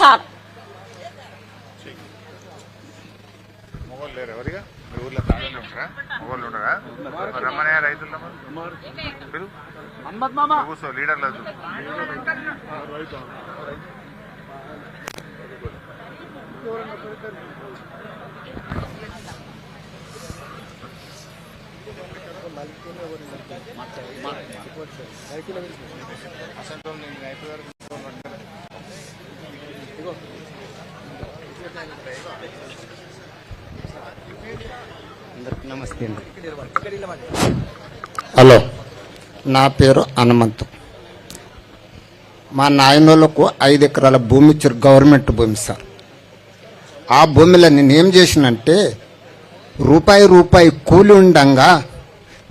Sir. నమస్తే అండి. Hello, నా పేరు హనుమంతు. మా నాయనోళ్ళకు 5 ఎకరాల భూమి ఇచ్చారు, గవర్నమెంట్ భూమి సార్. ఆ భూమిలో నేను ఏం చేసినంటే రూపాయి కూలి ఉండంగా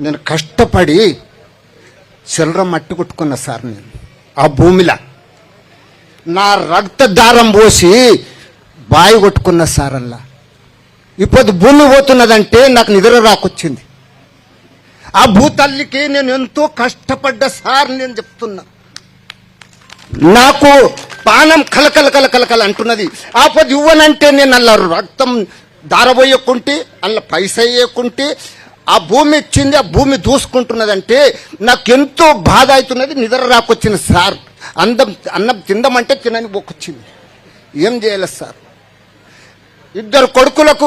నేను కష్టపడి చిల్లర మట్టి కొట్టుకున్నా సార్. నేను ఆ భూమిలో నా రక్తదారం పోసి బాయి కొట్టుకున్నా సార్. అలా ఇప్పుడు భూమి పోతున్నదంటే నాకు నిద్ర రాకొచ్చింది. ఆ భూతల్లికి నేను ఎంతో కష్టపడ్డా సార్. నేను చెప్తున్నా, నాకు పానం కలకల అంటున్నది. ఆపది ఇవ్వనంటే నేను అలా రక్తం దారబోయకుంటే అలా పైస వేయకుంటే ఆ భూమి ఇచ్చింది, ఆ భూమి దూసుకుంటున్నదంటే నాకు ఎంతో బాధ అవుతున్నది. నిద్ర రాకొచ్చింది సార్. అన్నం తిందామంటే తినని పోకొచ్చింది. ఏం చేయాలి సార్? 2 కొడుకులకు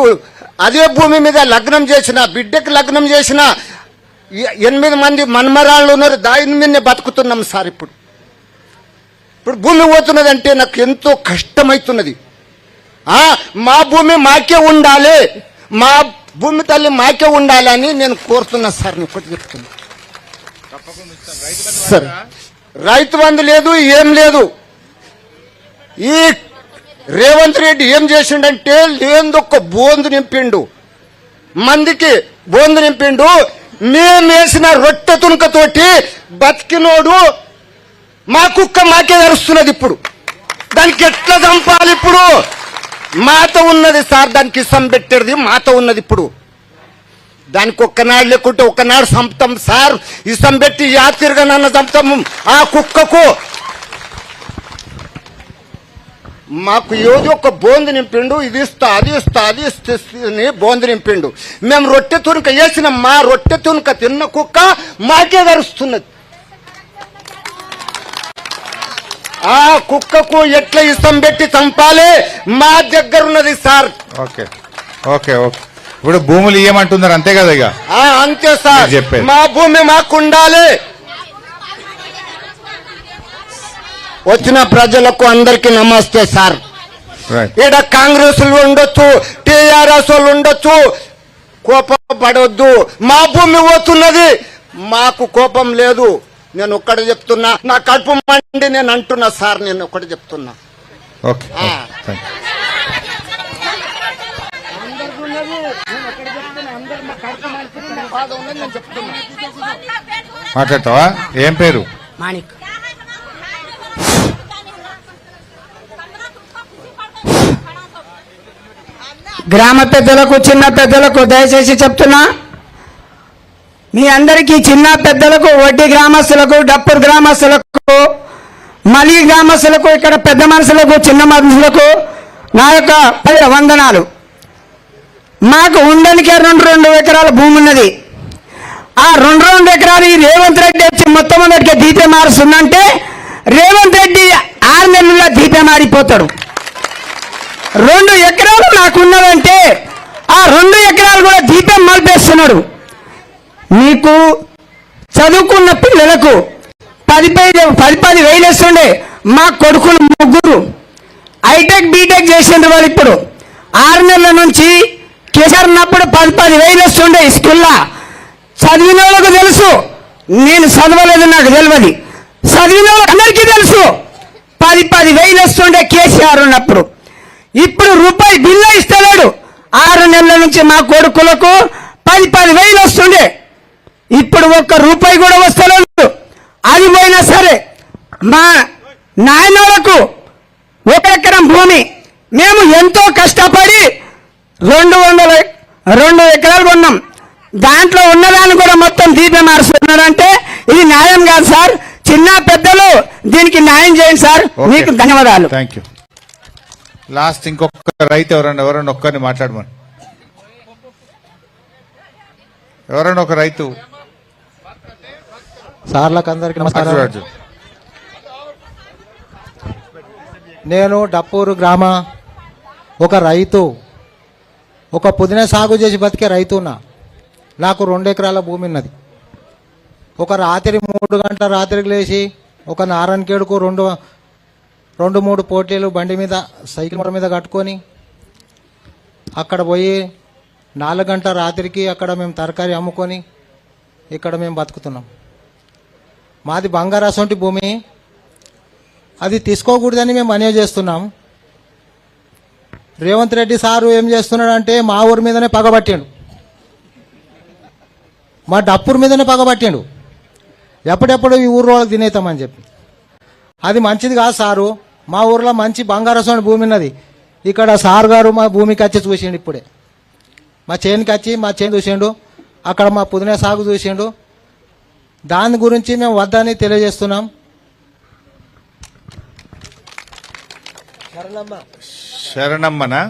అదే భూమి మీద లగ్నం చేసిన, బిడ్డకి లగ్నం చేసిన 8 మంది మన్మరాళ్ళు ఉన్నారు. దాని మీదనే బతుకుతున్నాం సార్. ఇప్పుడు భూమి పోతున్నదంటే నాకు ఎంతో కష్టమవుతున్నది. మా భూమి మాకే ఉండాలి, మా భూమి తల్లి మాకే ఉండాలి అని నేను కోరుతున్నా సార్. నేను ఒకటి చెప్తున్నా సార్, రైతు బంధు లేదు, ఏం లేదు. ఈ రేవంత్ రెడ్డి ఏం చేసిండంటే లేదొక్క బోందు నింపిండు, మందికి బోందు నింపిండు. మేము వేసిన రొట్టె తునకతోటి బతికినోడు మా కుక్క మాకే అరుస్తున్నది. ఇప్పుడు దానికి ఎట్లా చంపాలి? ఇప్పుడు మాత ఉన్నది సార్, దానికి ఇసం పెట్టేది మాత ఉన్నది. ఇప్పుడు దానికి ఒక్కనాడు లేకుంటే ఒక్కనాడు చంపుతాం సార్. ఇసం పెట్టి యాతిరిగా నన్ను చంపుతాము. ఆ కుక్కకు మాకు ఏదో ఒక బోందు నింపిండు, ఇది ఇస్తా అది ఇస్తా అది ఇస్తే బోందు నింపిండు. మేము రొట్టె తునక వేసినాం, మా రొట్టె తునక తిన్న కుక్క మాకే గరుస్తున్నది. ఆ కుక్కకు ఎట్లా ఇష్టం పెట్టి చంపాలి మా దగ్గర ఉన్నది సార్. Okay okay okay. ఇప్పుడు భూములు ఇయ్యమంటున్నారు అంతే కదా? ఇక అంతే సార్, మా భూమి మాకు ఉండాలి. వచ్చిన ప్రజలకు అందరికీ నమస్తే సార్. ఇక్కడ కాంగ్రెస్ ఉండొచ్చు, టీఆర్ఎస్ వాళ్ళు ఉండొచ్చు, కోపం పడవద్దు. మా భూమి పోతున్నది, మాకు కోపం లేదు. నేను ఒక్కటి చెప్తున్నా, నా కడుపు మండి నేను అంటున్నా సార్. నేను ఒకటి చెప్తున్నా. మాట్లాడతావా? ఏం పేరు? మాణిక్. గ్రామ పెద్దలకు, చిన్న పెద్దలకు దయచేసి చెప్తున్నా, మీ అందరికీ, చిన్న పెద్దలకు, వడ్డీ గ్రామస్తులకు, డప్పూర్ గ్రామస్తులకు, మలి గ్రామస్తులకు, ఇక్కడ పెద్ద మనుషులకు, చిన్న మనుషులకు నా యొక్క వందనాలు. మాకు ఉండనికే 2 ఎకరాల భూమి ఉన్నది. ఆ 2 ఎకరాలు ఈ రేవంత్ రెడ్డి వచ్చి మొత్తం అందరికీ దీపం మారుస్తుందంటే రేవంత్ రెడ్డి 6 నెలల్లో దీపం మారిపోతాడు. 2 ఎకరాలు నాకున్నదంటే ఆ 2 ఎకరాలు కూడా దీపం మలిపేస్తున్నాడు. మీకు చదువుకున్న పిల్లలకు 10,000 వేస్తుండే. మా కొడుకులు 3 హైటెక్ బీటెక్ చేసిండ్రు. వాళ్ళు ఇప్పుడు 6 నెలల నుంచి కేసీఆర్ ఉన్నప్పుడు 10,000 వస్తుండే స్కూల్లో. చదివిన వాళ్ళకు తెలుసు, నేను చదవలేదు, నాకు తెలియదు. చదివిన వాళ్ళకి అందరికీ తెలుసు 10,000 వస్తుండే కేసీఆర్ ఉన్నప్పుడు. ఇప్పుడు రూపాయి బిల్లు ఇస్తలేడు. 6 నెలల నుంచి మా కొడుకులకు 10,000 వస్తుండే. ఇప్పుడు ₹1 కూడా వస్తలేదు. అది పోయినా సరే మా నాయనలకు 1 ఎకరం భూమి మేము ఎంతో కష్టపడి 2 ఎకరాలు కొన్నాం. దాంట్లో ఉన్నదాన్ని కూడా మొత్తం దీపం మారుస్తున్నారంటే ఇది న్యాయం కాదు సార్. చిన్న పెద్దలు దీనికి న్యాయం చేయండి సార్. మీకు ధన్యవాదాలు. Thank you. లాస్ట్ ఇంకొక రైతు ఎవరన్నా ఒక్కరిని మాట్లాడమని. ఎవరన్నా ఒక రైతు. సార్లకు అందరికి నమస్కారం. అర్జురాజు. నేను డప్పూరు గ్రామ ఒక రైతు, ఒక పుదీనా సాగు చేసి బతికే రైతున్నా. నాకు 2 ఎకరాల భూమి ఉన్నది. ఒక రాత్రి 3 గంటల రాత్రికి లేచి ఒక నారాయణకేడుకు 2-3 పోటీలు బండి మీద సైకిల్ మోటార్ మీద కట్టుకొని అక్కడ పోయి 4 గంటల రాత్రికి అక్కడ మేము తరకారీ అమ్ముకొని ఇక్కడ మేము బతుకుతున్నాం. మాది బంగారాసొంటి భూమి, అది తీసుకోకూడదని మేము మనవి చేస్తున్నాం. రేవంత్ రెడ్డి సారు ఏం చేస్తున్నాడంటే మా ఊరి మీదనే పగబట్టిండు, మా డప్పూరు మీదనే పగబట్టిండు. ఎప్పుడెప్పుడు ఈ ఊరు వాళ్ళకి తినేతామని చెప్పి. అది మంచిది కాదు సారు. మా ఊర్లో మంచి బంగారసోని భూమి ఉన్నది. ఇక్కడ సార్ గారు మా భూమికి వచ్చి చూసిండు, ఇప్పుడే మా చేనుకి వచ్చి మా చేను చూసిండు, అక్కడ మా పుదీనా సాగు చూసిండు. దాని గురించి మేము వద్దని తెలియజేస్తున్నాం. శరణమ్మనా?